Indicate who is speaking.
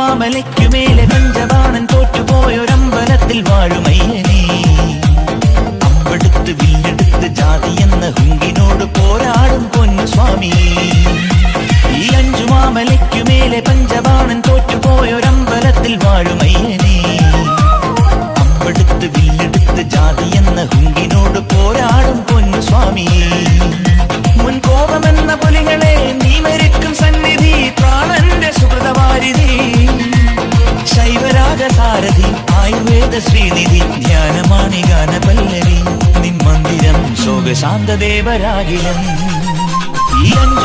Speaker 1: മാമലയ്ക്കുമേലെ പഞ്ചബാണൻ തോറ്റുപോയൊരമ്പലത്തിൽ വാഴുമയ്യനേ. അമ്പെടുത്ത് വില്ലെടുത്ത് ജാതി എന്ന ഹുങ്കിനോട് പോരാടും പൊന്നു സ്വാമി. ഈ 5 മാമലയ്ക്കുമേലെ പഞ്ചബാണൻ തോറ്റുപോയൊരമ്പലത്തിൽ വാഴുമയ്യനേ. അമ്പെടുത്ത് വില്ലെടുത്ത് ജാതി എന്ന ഹുങ്കിനോട് പോരാടും പൊന്നു സ്വാമി. മുൻകോപമെന്ന പുലികളെ നീ മരിക്കും സന്നിധി, പ്രാണന്റെ സുഹൃതവാരിധി, ശൈവരാഗസാരഥി, ആയുർവേദ ശ്രീനിധി, ധ്യാനമാണി ഗാനപല്ലവി, നിൻ മന്ദിരം ശോകശാന്തദേവരാകിലം. ഈ 5